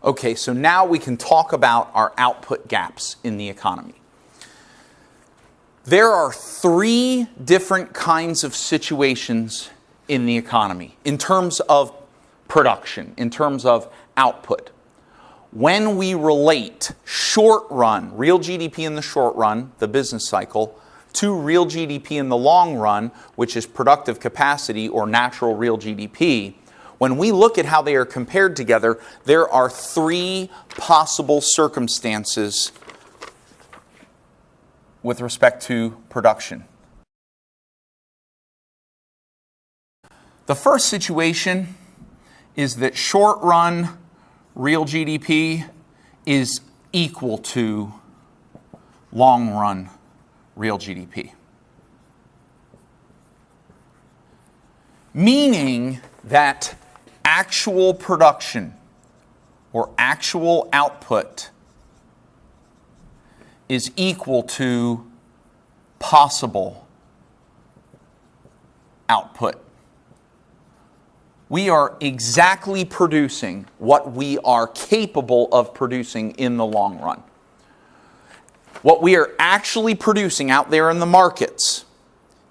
Okay, so now we can talk about our output gaps in the economy. There are three different kinds of situations in the economy in terms of production, in terms of output. When we relate short run, real GDP in the short run, the business cycle, to real GDP in the long run, which is productive capacity or natural real GDP, when we look at how they are compared together, there are three possible circumstances with respect to production. The first situation is that short run real GDP is equal to long run real GDP. Meaning that actual production or actual output is equal to possible output. We are exactly producing what we are capable of producing in the long run. What we are actually producing out there in the markets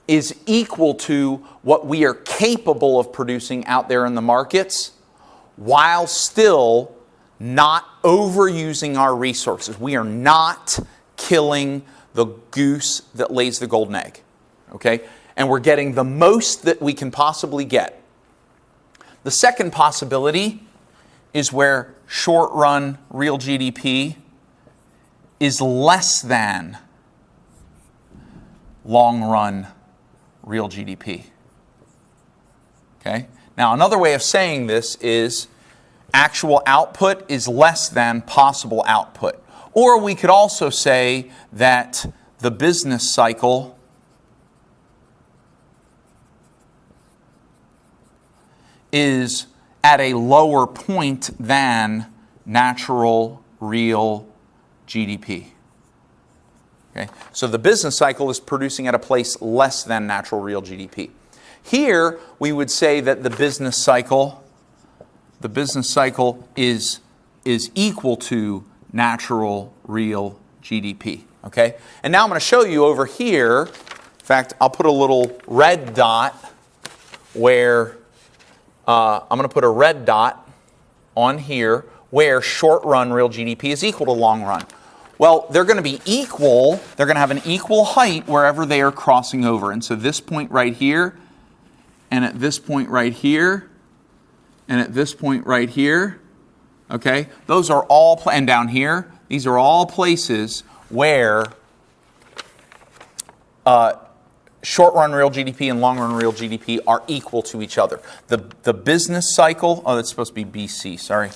is equal to what we are capable of producing out there in the markets while still not overusing our resources. We are not killing the goose that lays the golden egg. Okay? And we're getting the most that we can possibly get. The second possibility is where short-run real GDP is less than long-run real GDP. Okay? Now, another way of saying this is actual output is less than possible output. Or we could also say that the business cycle is at a lower point than natural real GDP. Okay? So the business cycle is producing at a place less than natural real GDP. Here, we would say that the business cycle is equal to natural real GDP. Okay? And now I'm going to show you over here, in fact, I'll put a little red dot where I'm going to put a red dot on here where short-run real GDP is equal to long-run. Well, they're going to be equal. They're going to have an equal height wherever they are crossing over. And so this point right here, and at this point right here, and at this point right here, okay, those are all, and down here, these are all places where short-run real GDP and long-run real GDP are equal to each other. The business cycle, oh, that's supposed to be BC, sorry.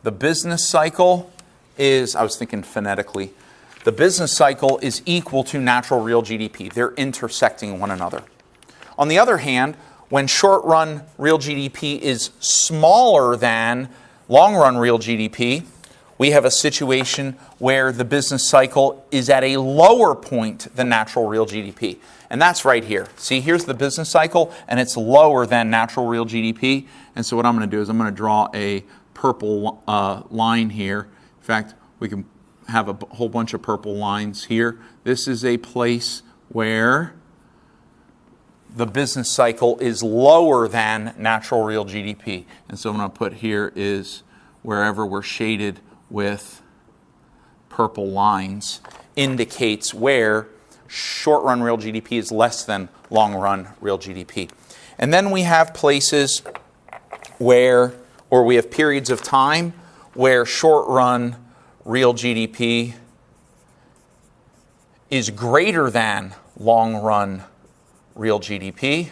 The business cycle is, I was thinking phonetically, the business cycle is equal to natural real GDP. They're intersecting one another. On the other hand, when short-run real GDP is smaller than long-run real GDP, we have a situation where the business cycle is at a lower point than natural real GDP. And that's right here. See, here's the business cycle, and it's lower than natural real GDP. And so what I'm going to do is I'm going to draw a purple line here. In fact, we can have a whole bunch of purple lines here. This is a place where the business cycle is lower than natural real GDP. And so what I'm going to put here is wherever we're shaded with purple lines indicates where short-run real GDP is less than long-run real GDP. And then we have places where, or we have periods of time where short-run real GDP is greater than long-run real GDP.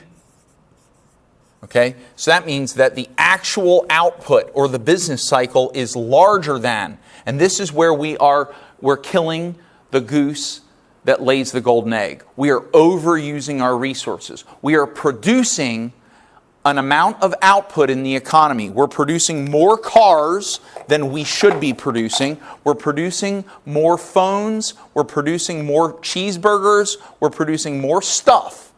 Okay, so that means that the actual output or the business cycle is larger than, and this is where we're killing the goose that lays the golden egg. We are overusing our resources. We are producing an amount of output in the economy. We're producing more cars than we should be producing. We're producing more phones. We're producing more cheeseburgers. We're producing more stuff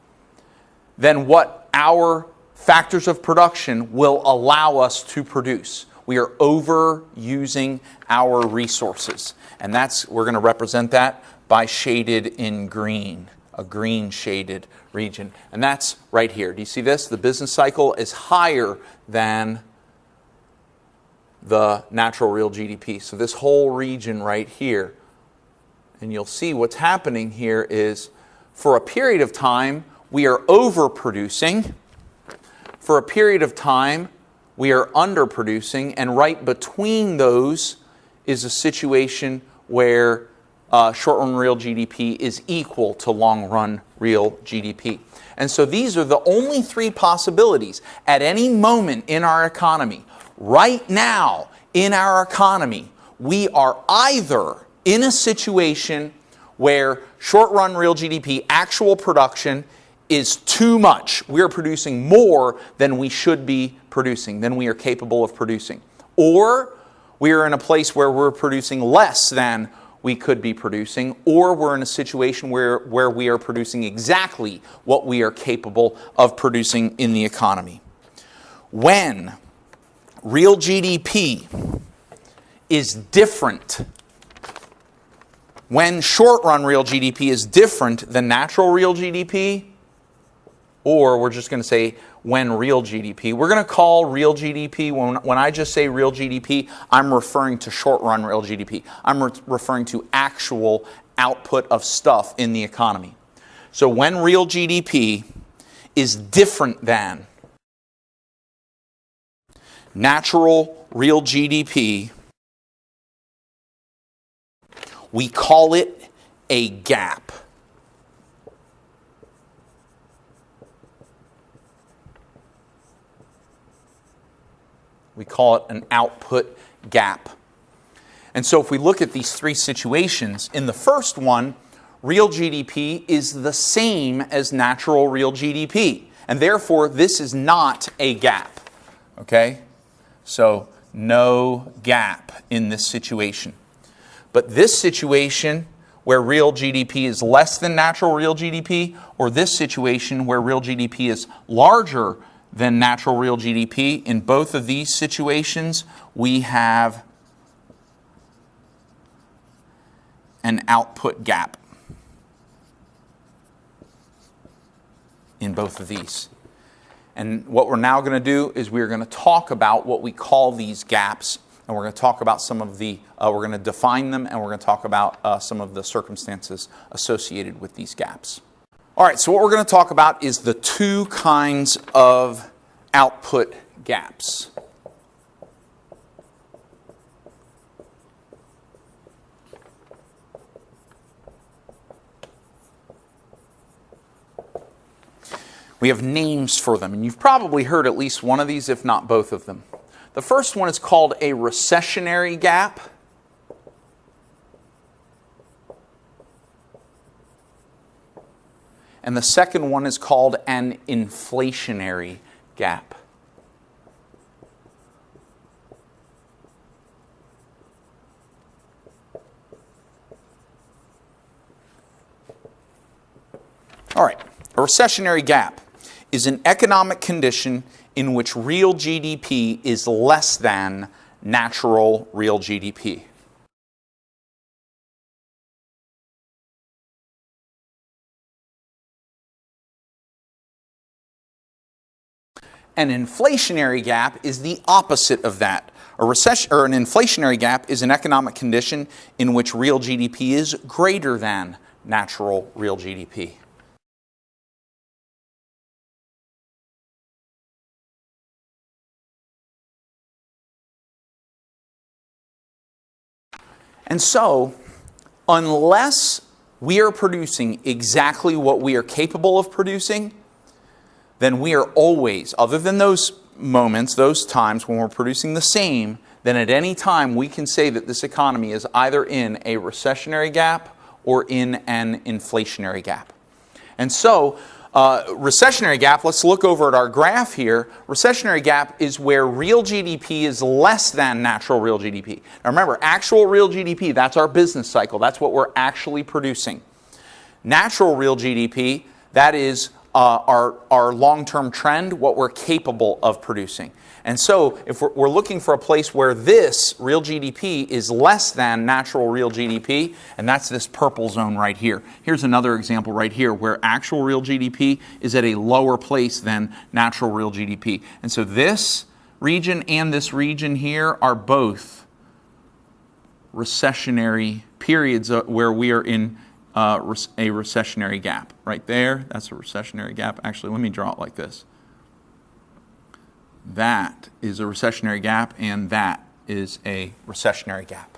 than what our factors of production will allow us to produce. We are overusing our resources. And we're going to represent that by shaded in green, a green shaded region. And that's right here. Do you see this? The business cycle is higher than the natural real GDP. So this whole region right here, and you'll see what's happening here is for a period of time, we are overproducing. For a period of time, we are underproducing. And right between those is a situation where short-run real GDP is equal to long-run real GDP. And so these are the only three possibilities at any moment in our economy. Right now, in our economy, we are either in a situation where short-run real GDP, actual production, is too much. We are producing more than we should be producing, than we are capable of producing. Or we are in a place where we're producing less than we could be producing, or we're in a situation where we are producing exactly what we are capable of producing in the economy. When real GDP is different, when short-run real GDP is different than natural real GDP, or we're just going to say when real GDP. We're going to call real GDP, when I just say real GDP, I'm referring to short-run real GDP. I'm referring to actual output of stuff in the economy. So when real GDP is different than natural real GDP, we call it a gap. We call it an output gap. And so if we look at these three situations, in the first one, real GDP is the same as natural real GDP. And therefore, this is not a gap. Okay? So no gap in this situation. But this situation where real GDP is less than natural real GDP, or this situation where real GDP is larger than natural real GDP, in both of these situations, we have an output gap in both of these. And what we're now going to do is we're going to talk about what we call these gaps, and we're going to talk about some of the, we're going to define them, and we're going to talk about some of the circumstances associated with these gaps. All right, so what we're going to talk about is the two kinds of output gaps. We have names for them, and you've probably heard at least one of these, if not both of them. The first one is called a recessionary gap. And the second one is called an inflationary gap. All right, a recessionary gap is an economic condition in which real GDP is less than natural real GDP. An inflationary gap is the opposite of that. A recession or an inflationary gap is an economic condition in which real GDP is greater than natural real GDP. And so, unless we are producing exactly what we are capable of producing, then we are always, other than those moments, those times when we're producing the same, then at any time we can say that this economy is either in a recessionary gap or in an inflationary gap. And so, recessionary gap, let's look over at our graph here. Recessionary gap is where real GDP is less than natural real GDP. Now remember, actual real GDP, that's our business cycle. That's what we're actually producing. Natural real GDP, that is our long-term trend, what we're capable of producing. And so if we're looking for a place where this real GDP is less than natural real GDP, and that's this purple zone right here. Here's another example right here where actual real GDP is at a lower place than natural real GDP. And so this region and this region here are both recessionary periods where we are in a recessionary gap. Right there, that's a recessionary gap. Actually, let me draw it like this. That is a recessionary gap, and that is a recessionary gap.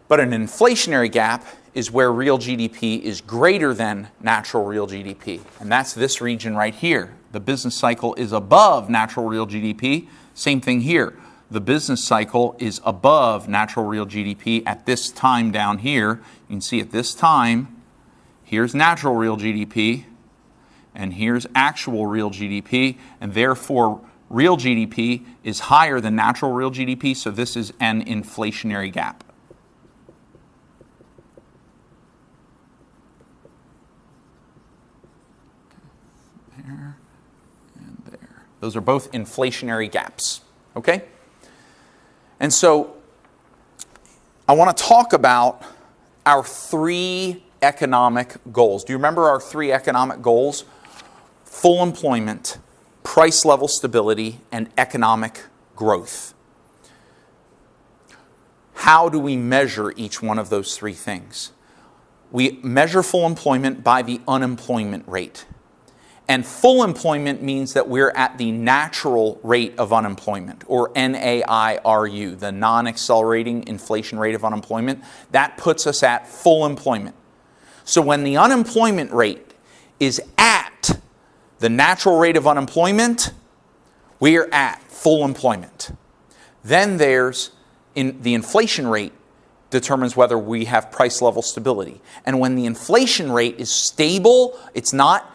But an inflationary gap is where real GDP is greater than natural real GDP. And that's this region right here. The business cycle is above natural real GDP. Same thing here. The business cycle is above natural real GDP at this time down here. You can see at this time, here's natural real GDP, and here's actual real GDP, and therefore real GDP is higher than natural real GDP, so this is an inflationary gap. There and there. Those are both inflationary gaps, okay? And so I want to talk about our three economic goals. Do you remember our three economic goals? Full employment, price level stability, and economic growth. How do we measure each one of those three things? We measure full employment by the unemployment rate. And full employment means that we're at the natural rate of unemployment, or NAIRU, the non-accelerating inflation rate of unemployment. That puts us at full employment. So when the unemployment rate is at the natural rate of unemployment, we are at full employment. Then there's the inflation rate determines whether we have price level stability. And when the inflation rate is stable, it's not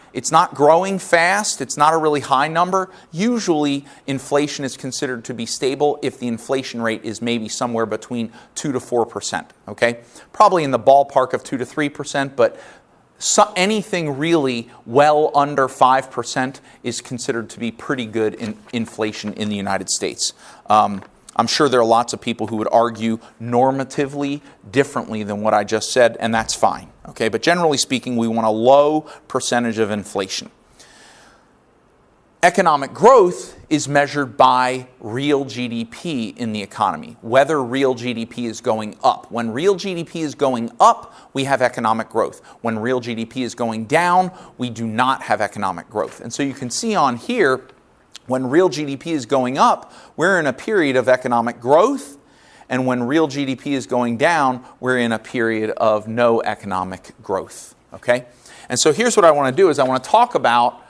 growing fast, it's not a really high number. Usually inflation is considered to be stable if the inflation rate is maybe somewhere between 2 to 4%, okay? Probably in the ballpark of 2 to 3%, but anything really well under 5% is considered to be pretty good in inflation in the United States. I'm sure there are lots of people who would argue normatively differently than what I just said, and that's fine. Okay, but generally speaking, we want a low percentage of inflation. Economic growth is measured by real GDP in the economy, whether real GDP is going up. When real GDP is going up, we have economic growth. When real GDP is going down, we do not have economic growth. And so you can see on here, when real GDP is going up, we're in a period of economic growth. And when real GDP is going down, we're in a period of no economic growth, okay? And so here's what I want to do is I want to talk about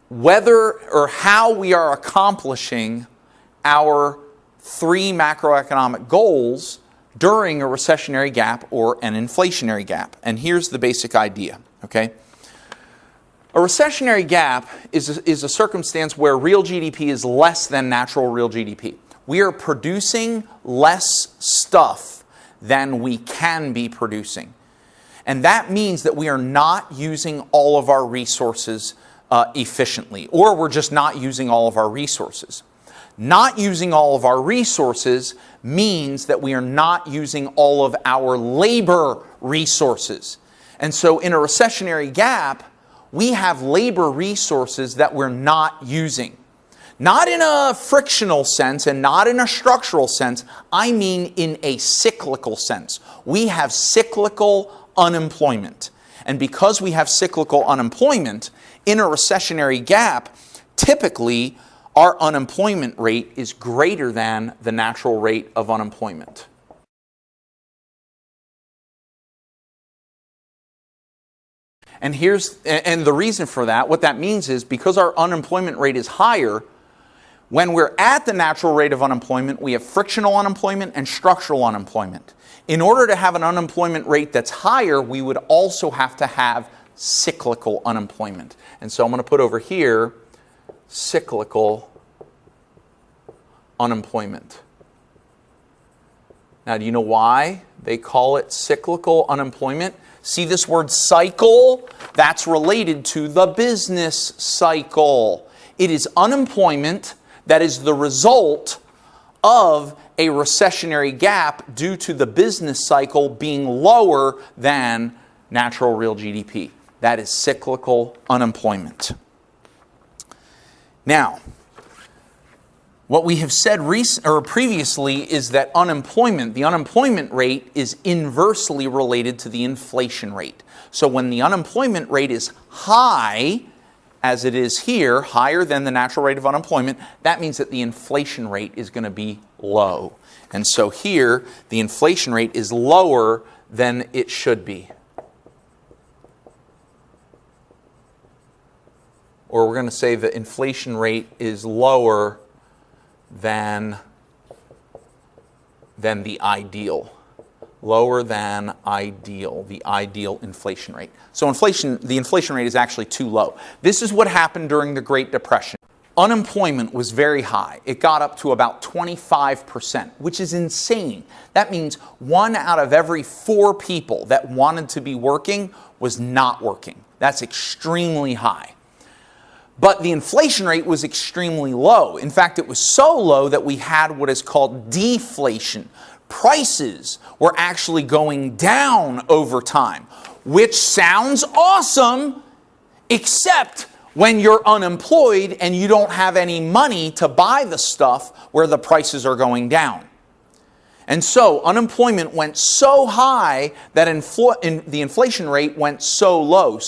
whether or how we are accomplishing our three macroeconomic goals during a recessionary gap or an inflationary gap. And here's the basic idea, okay? A recessionary gap is a circumstance where real GDP is less than natural real GDP. We are producing less stuff than we can be producing. And that means that we are not using all of our resources efficiently, or we're just not using all of our resources. Not using all of our resources means that we are not using all of our labor resources. And so in a recessionary gap, we have labor resources that we're not using. Not in a frictional sense and not in a structural sense. I mean in a cyclical sense. We have cyclical unemployment. And because we have cyclical unemployment, in a recessionary gap, typically our unemployment rate is greater than the natural rate of unemployment. And the reason for that, what that means is because our unemployment rate is higher, when we're at the natural rate of unemployment, we have frictional unemployment and structural unemployment. In order to have an unemployment rate that's higher, we would also have to have cyclical unemployment. And so I'm going to put over here cyclical unemployment. Now, do you know why they call it cyclical unemployment? See this word cycle? That's related to the business cycle. It is unemployment that is the result of a recessionary gap due to the business cycle being lower than natural real GDP. That is cyclical unemployment. Now, what we have said previously is that the unemployment rate is inversely related to the inflation rate. So when the unemployment rate is high, as it is here, higher than the natural rate of unemployment, that means that the inflation rate is going to be low. And so here, the inflation rate is lower than it should be. Or we're going to say the inflation rate is lower than the ideal. Lower than ideal, the ideal inflation rate. So the inflation rate is actually too low. This is what happened during the Great Depression. Unemployment was very high. It got up to about 25%, which is insane. That means 1 out of every 4 people that wanted to be working was not working. That's extremely high. But the inflation rate was extremely low. In fact, it was so low that we had what is called deflation. Prices were actually going down over time, which sounds awesome, except when you're unemployed and you don't have any money to buy the stuff where the prices are going down. And so unemployment went so high that the inflation rate went so low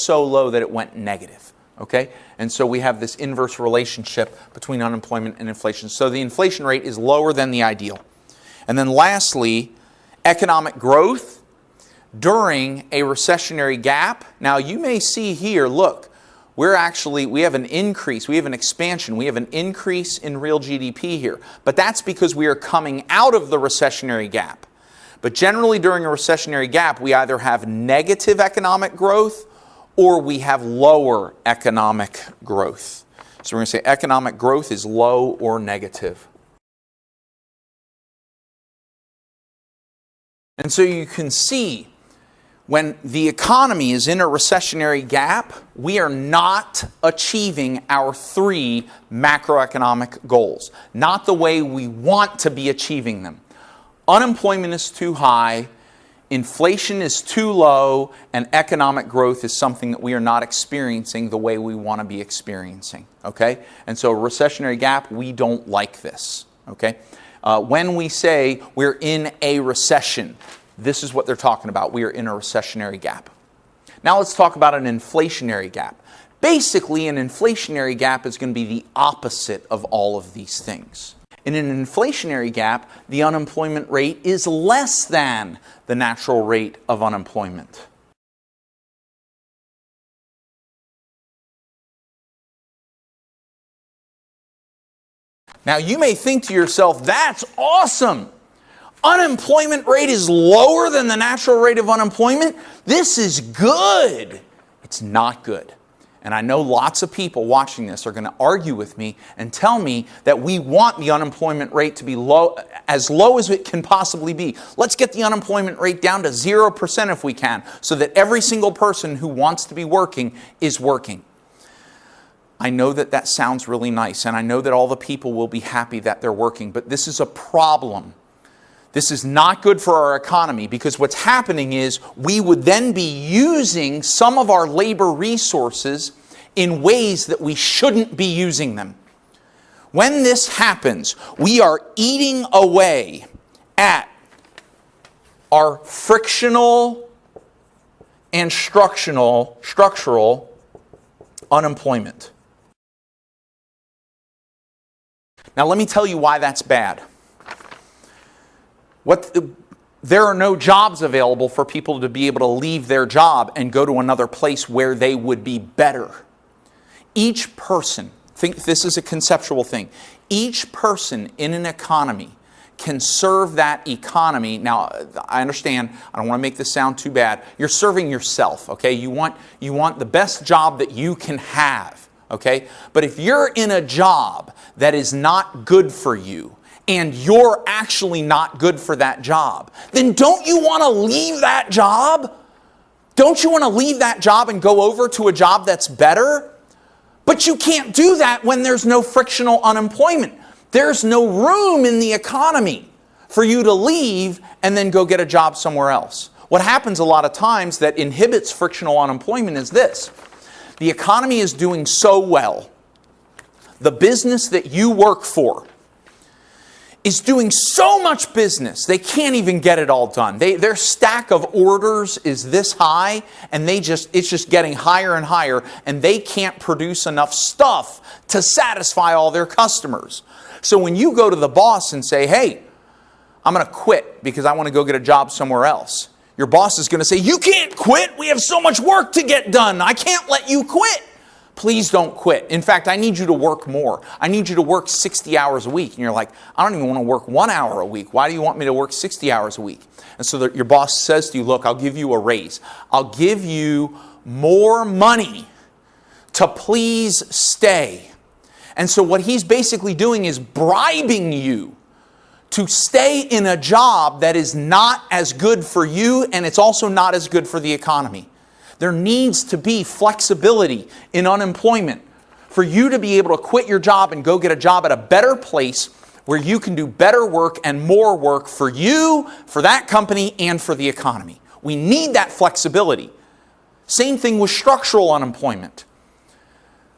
that it went negative. Okay? And so we have this inverse relationship between unemployment and inflation. So the inflation rate is lower than the ideal. And then lastly, economic growth during a recessionary gap. Now you may see here, look, we have an increase, we have an expansion, we have an increase in real GDP here. But that's because we are coming out of the recessionary gap. But generally during a recessionary gap, we either have negative economic growth or we have lower economic growth. So we're going to say economic growth is low or negative. And so you can see when the economy is in a recessionary gap, we are not achieving our 3 macroeconomic goals, not the way we want to be achieving them. Unemployment is too high, inflation is too low, and economic growth is something that we are not experiencing the way we want to be experiencing. Okay? And so a recessionary gap, we don't like this. Okay? When we say we're in a recession, this is what they're talking about. We are in a recessionary gap. Now let's talk about an inflationary gap. Basically, an inflationary gap is going to be the opposite of all of these things. In an inflationary gap, the unemployment rate is less than the natural rate of unemployment. Now you may think to yourself, that's awesome. Unemployment rate is lower than the natural rate of unemployment. This is good. It's not good. And I know lots of people watching this are going to argue with me and tell me that we want the unemployment rate to be low as it can possibly be. Let's get the unemployment rate down to 0% if we can, so that every single person who wants to be working is working. I know that that sounds really nice, and I know that all the people will be happy that they're working, but this is a problem. This is not good for our economy, because what's happening is we would then be using some of our labor resources in ways that we shouldn't be using them. When this happens, we are eating away at our frictional and structural unemployment. Now let me tell you why that's bad. There are no jobs available for people to be able to leave their job and go to another place where they would be better. Each person, think this is a conceptual thing, each person in an economy can serve that economy. Now, I understand, I don't want to make this sound too bad. You're serving yourself, okay? You want the best job that you can have, okay? But if you're in a job that is not good for you, and you're actually not good for that job, then don't you want to leave that job? Don't you want to leave that job and go over to a job that's better? But you can't do that when there's no frictional unemployment. There's no room in the economy for you to leave and then go get a job somewhere else. What happens a lot of times that inhibits frictional unemployment is this. The economy is doing so well. The business that you work for is doing so much business, they can't even get it all done. Their stack of orders is this high, and it's just getting higher and higher, and they can't produce enough stuff to satisfy all their customers. So when you go to the boss and say, hey, I'm going to quit because I want to go get a job somewhere else, your boss is going to say, you can't quit. We have so much work to get done. I can't let you quit. Please don't quit. In fact, I need you to work more. I need you to work 60 hours a week. And you're like, I don't even want to work 1 hour a week. Why do you want me to work 60 hours a week? And so your boss says to you, look, I'll give you a raise. I'll give you more money to please stay. And so what he's basically doing is bribing you to stay in a job that is not as good for you, and it's also not as good for the economy. There needs to be flexibility in unemployment for you to be able to quit your job and go get a job at a better place where you can do better work and more work for you, for that company, and for the economy. We need that flexibility. Same thing with structural unemployment.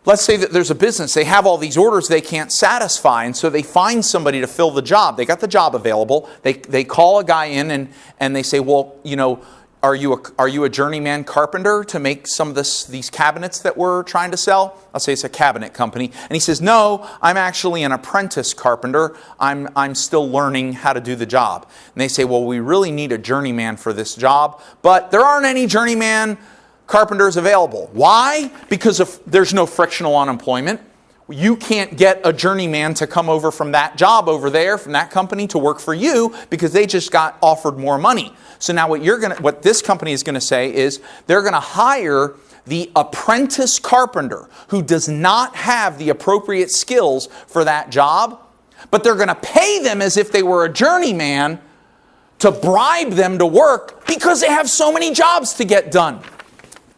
Let's say that there's a business, they have all these orders they can't satisfy, and so they find somebody to fill the job. They got the job available. They call a guy in and they say, well, you know, are you a journeyman carpenter to make some of these cabinets that we're trying to sell? I'll say it's a cabinet company. And he says, no, I'm actually an apprentice carpenter. I'm still learning how to do the job. And they say, well, we really need a journeyman for this job, but there aren't any journeyman carpenters available. Why? Because there's no frictional unemployment. You can't get a journeyman to come over from that job over there, from that company, to work for you because they just got offered more money. So now what this company is going to say is they're going to hire the apprentice carpenter who does not have the appropriate skills for that job, but they're going to pay them as if they were a journeyman to bribe them to work because they have so many jobs to get done.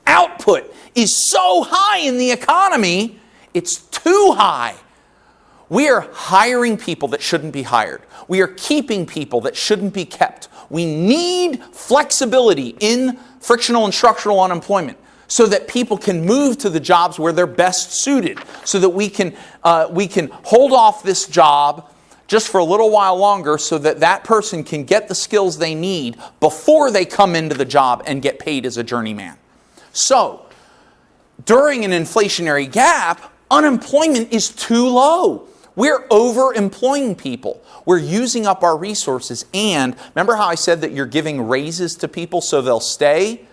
Output is so high in the economy, it's too high. We are hiring people that shouldn't be hired. We are keeping people that shouldn't be kept. We need flexibility in frictional and structural unemployment so that people can move to the jobs where they're best suited, so that we can hold off this job just for a little while longer so that that person can get the skills they need before they come into the job and get paid as a journeyman. So, during an inflationary gap, unemployment is too low. We're overemploying people. We're using up our resources. And remember how I said that you're giving raises to people so they'll stay?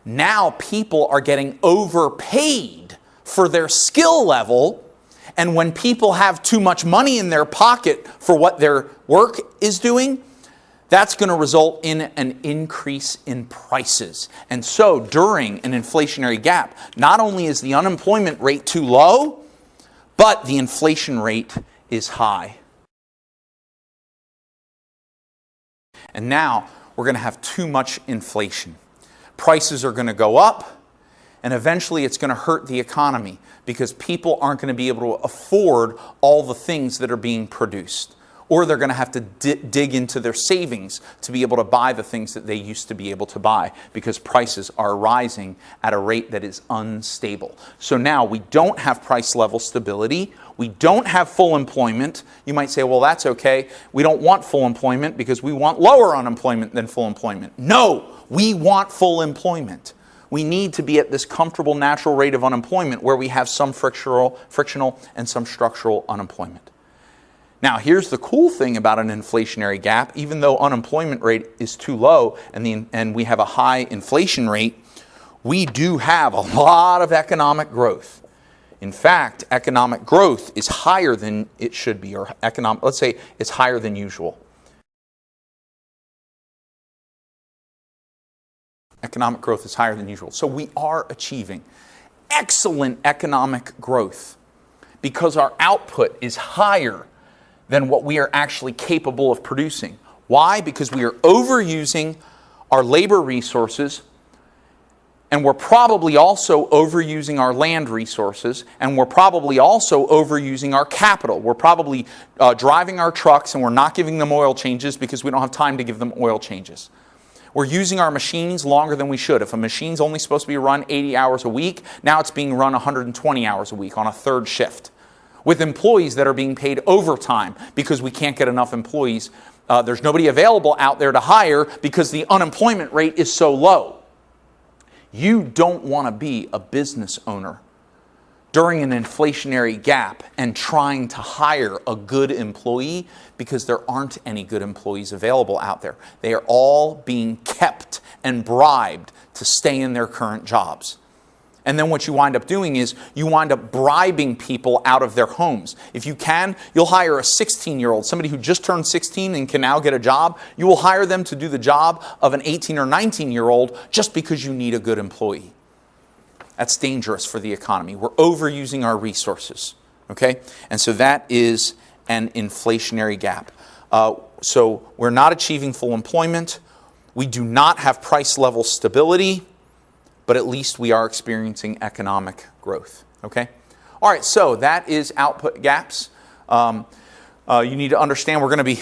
Now people are getting overpaid for their skill level. And when people have too much money in their pocket for what their work is doing, that's going to result in an increase in prices. And so during an inflationary gap, not only is the unemployment rate too low, but the inflation rate is high. And now we're going to have too much inflation. Prices are going to go up, and eventually it's going to hurt the economy because people aren't going to be able to afford all the things that are being produced. Or they're going to have to dig into their savings to be able to buy the things that they used to be able to buy because prices are rising at a rate that is unstable. So now we don't have price level stability. We don't have full employment. You might say, well, that's okay. We don't want full employment because we want lower unemployment than full employment. No, we want full employment. We need to be at this comfortable natural rate of unemployment where we have some frictional and some structural unemployment. Now, here's the cool thing about an inflationary gap. Even though unemployment rate is too low and we have a high inflation rate, we do have a lot of economic growth. In fact, economic growth is higher than it should be, or let's say it's higher than usual. Economic growth is higher than usual. So we are achieving excellent economic growth because our output is higher than what we are actually capable of producing. Why? Because we are overusing our labor resources, and we're probably also overusing our land resources, and we're probably also overusing our capital. We're probably driving our trucks and we're not giving them oil changes because we don't have time to give them oil changes. We're using our machines longer than we should. If a machine's only supposed to be run 80 hours a week, now it's being run 120 hours a week on a third shift, with employees that are being paid overtime because we can't get enough employees. There's nobody available out there to hire because the unemployment rate is so low. You don't want to be a business owner during an inflationary gap and trying to hire a good employee, because there aren't any good employees available out there. They are all being kept and bribed to stay in their current jobs. And then what you wind up doing is you wind up bribing people out of their homes. If you can, you'll hire a 16-year-old, somebody who just turned 16 and can now get a job. You will hire them to do the job of an 18 or 19-year-old just because you need a good employee. That's dangerous for the economy. We're overusing our resources, okay? And so that is an inflationary gap. So we're not achieving full employment. We do not have price level stability, but at least we are experiencing economic growth, okay? All right, so that is output gaps. You need to understand we're going to be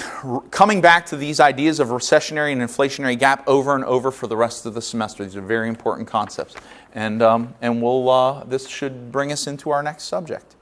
coming back to these ideas of recessionary and inflationary gap over and over for the rest of the semester. These are very important concepts. And this should bring us into our next subject.